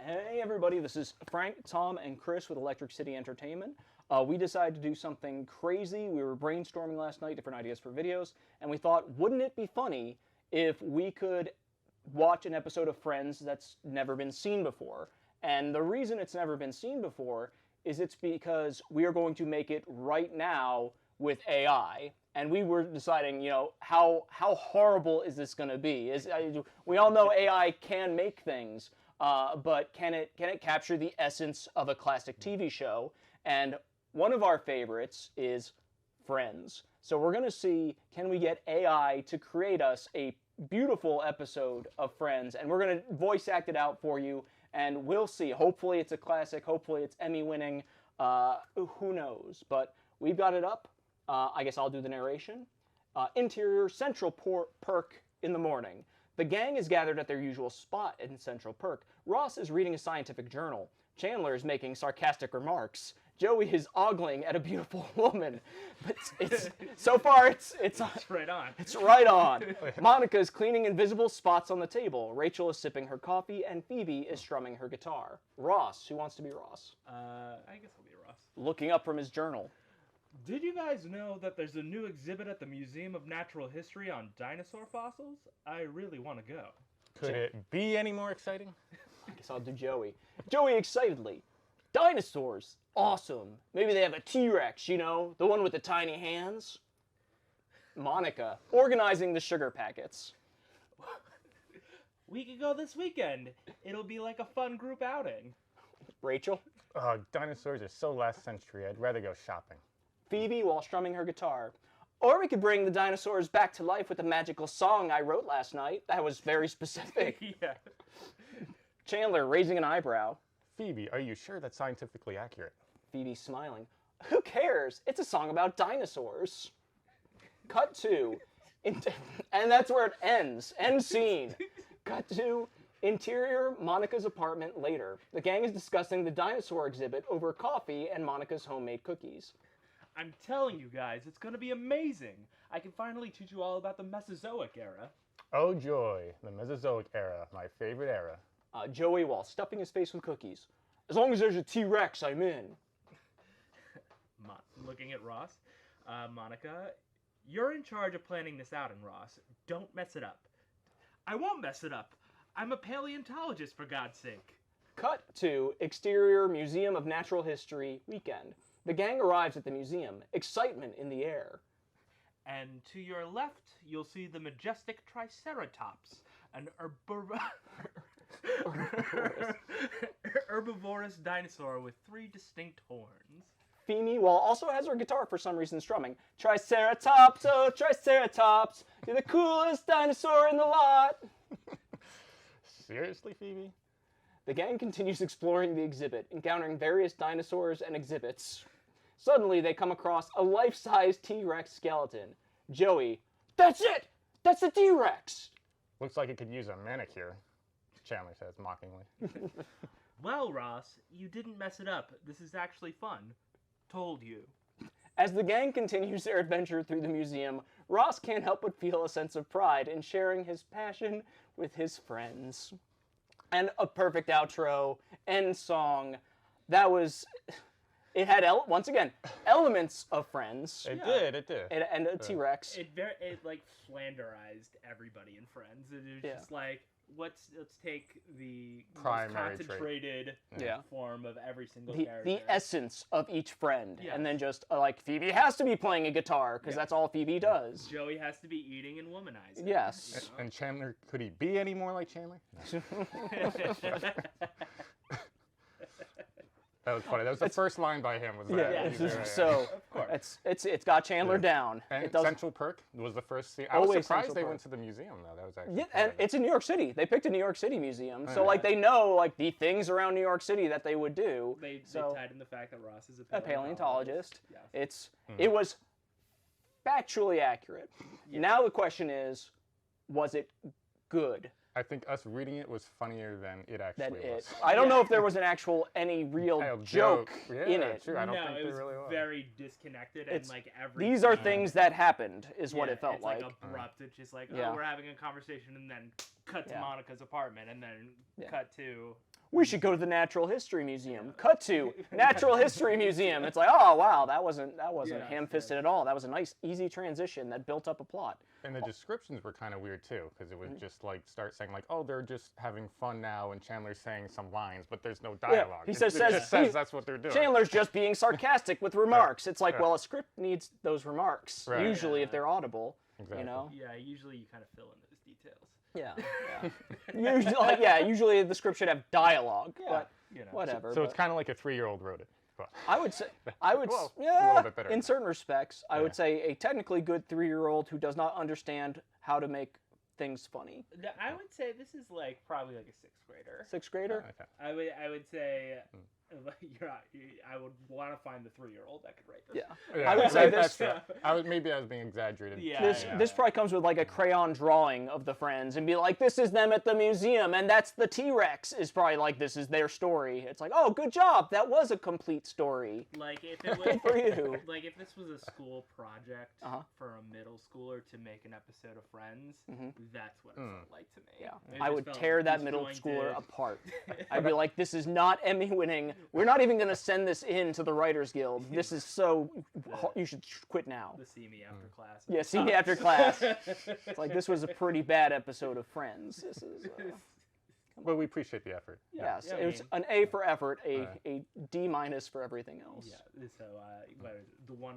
Hey everybody, this is Frank, Tom, and Chris with Electric City Entertainment. We decided to do something crazy. We were brainstorming last night, different ideas for videos, and we thought, wouldn't it be funny if we could watch an episode of Friends that's never been seen before? And the reason it's never been seen before is it's because we are going to make it right now with AI. And we were deciding, how horrible is this going to be? We all know AI can make things, but can it capture the essence of a classic TV show? And one of our favorites is Friends. So we're going to see, can we get AI to create us a beautiful episode of Friends? And we're going to voice act it out for you, and we'll see. Hopefully it's a classic. Hopefully it's Emmy-winning. Who knows? But we've got it up. I guess I'll do the narration. Interior Central Perk in the morning. The gang is gathered at their usual spot in Central Perk. Ross is reading a scientific journal. Chandler is making sarcastic remarks. Joey is ogling at a beautiful woman. But so far it's right on. It's right on. Monica is cleaning invisible spots on the table. Rachel is sipping her coffee, and Phoebe is strumming her guitar. Ross, who wants to be Ross? I guess I'll be Ross. Looking up from his journal. Did you guys know that there's a new exhibit at the Museum of Natural History on dinosaur fossils? I really want to go. Could it be any more exciting? I guess I'll do Joey. Joey excitedly. Dinosaurs. Awesome. Maybe they have a T-Rex, the one with the tiny hands. Monica, organizing the sugar packets. We could go this weekend. It'll be like a fun group outing. Rachel. Dinosaurs are so last century. I'd rather go shopping. Phoebe, while strumming her guitar. Or we could bring the dinosaurs back to life with a magical song I wrote last night. That was very specific. Yeah. Chandler, raising an eyebrow. Phoebe, are you sure that's scientifically accurate? Phoebe, smiling. Who cares? It's a song about dinosaurs. Cut to, and that's where it ends. End scene. Cut to interior Monica's apartment later. The gang is discussing the dinosaur exhibit over coffee and Monica's homemade cookies. I'm telling you guys, it's going to be amazing. I can finally teach you all about the Mesozoic era. Oh joy, the Mesozoic era, my favorite era. Joey, while stuffing his face with cookies. As long as there's a T-Rex, I'm in. Looking at Ross. Monica, you're in charge of planning this outing, Ross. Don't mess it up. I won't mess it up. I'm a paleontologist, for God's sake. Cut to exterior Museum of Natural History weekend. The gang arrives at the museum, excitement in the air. And to your left, you'll see the majestic Triceratops, an herbivorous dinosaur with 3 distinct horns. Phoebe, while also has her guitar for some reason strumming, Triceratops, oh Triceratops, you're the coolest dinosaur in the lot. Seriously, Phoebe? The gang continues exploring the exhibit, encountering various dinosaurs and exhibits. Suddenly, they come across a life-size T-Rex skeleton. Joey, that's it! That's the T-Rex! Looks like it could use a manicure, Chandler says mockingly. Well, Ross, you didn't mess it up. This is actually fun. Told you. As the gang continues their adventure through the museum, Ross can't help but feel a sense of pride in sharing his passion with his friends. And a perfect outro, end song. That was... It had, once again, elements of Friends. It did. And a T-Rex. It like flanderized everybody in Friends. It was just like, let's take the most concentrated form of every single character. The essence of each friend. Yes. And then just, like, Phoebe has to be playing a guitar, because that's all Phoebe does. Joey has to be eating and womanizing. Yes. And Chandler, could he be any more like Chandler? That was funny. That was the first line by him. Was that? Yeah. So of course. It's got Chandler down. And Central Perk was the first scene. I was surprised they went to the museum though. That was actually and it's in New York City. They picked a New York City museum, so like they know like the things around New York City that they would do. They tied in the fact that Ross is a paleontologist. Yes. It was factually accurate. Yes. Now the question is, was it good? I think us reading it was funnier than it actually was. I don't know if there was any real joke in it. True. I don't think it was really was. Very disconnected and like every. These are things that happened, is what it felt it's like abrupt. It's just like, oh, we're having a conversation, and then cut to Monica's apartment, and then cut to we should go to the Natural History Museum. Cut to Natural History Museum. It's like, oh wow, that wasn't ham-fisted at all. That was a nice, easy transition that built up a plot. And the descriptions were kind of weird too, because it was just like start saying like, oh, they're just having fun now, and Chandler's saying some lines, but there's no dialogue. He it just says that's what they're doing. Chandler's just being sarcastic with remarks. It's like, well, a script needs those remarks usually if they're audible. Exactly. You know. Yeah, usually you kind of fill in those details. Yeah. Usually the script should have dialogue, but whatever. So it's kind of like a 3-year-old wrote it. But. I would say, a little bit better in certain respects, I would say a technically good 3-year-old who does not understand how to make things funny. I would say this is like probably like a 6th grader. 6th grader? Oh, okay. I would say I would want to find the 3-year-old that could write this. I would say this. I was being exaggerated. This probably comes with like a crayon drawing of the friends and be like, this is them at the museum, and that's the T-Rex. Is probably like, this is their story. It's like, oh, good job, that was a complete story. Like if it was good for you. Like if this was a school project for a middle schooler to make an episode of Friends, that's what it felt like to me. Yeah, I would tear that middle schooler apart. I'd be like, this is not Emmy winning. We're not even going to send this in to the Writers Guild. This is so... you should quit now. The see me after class. Yeah, see me after class. It's like, this was a pretty bad episode of Friends. This is... Well, we appreciate the effort. Yes, it was an A for effort, a D- for everything else. Yeah, so the one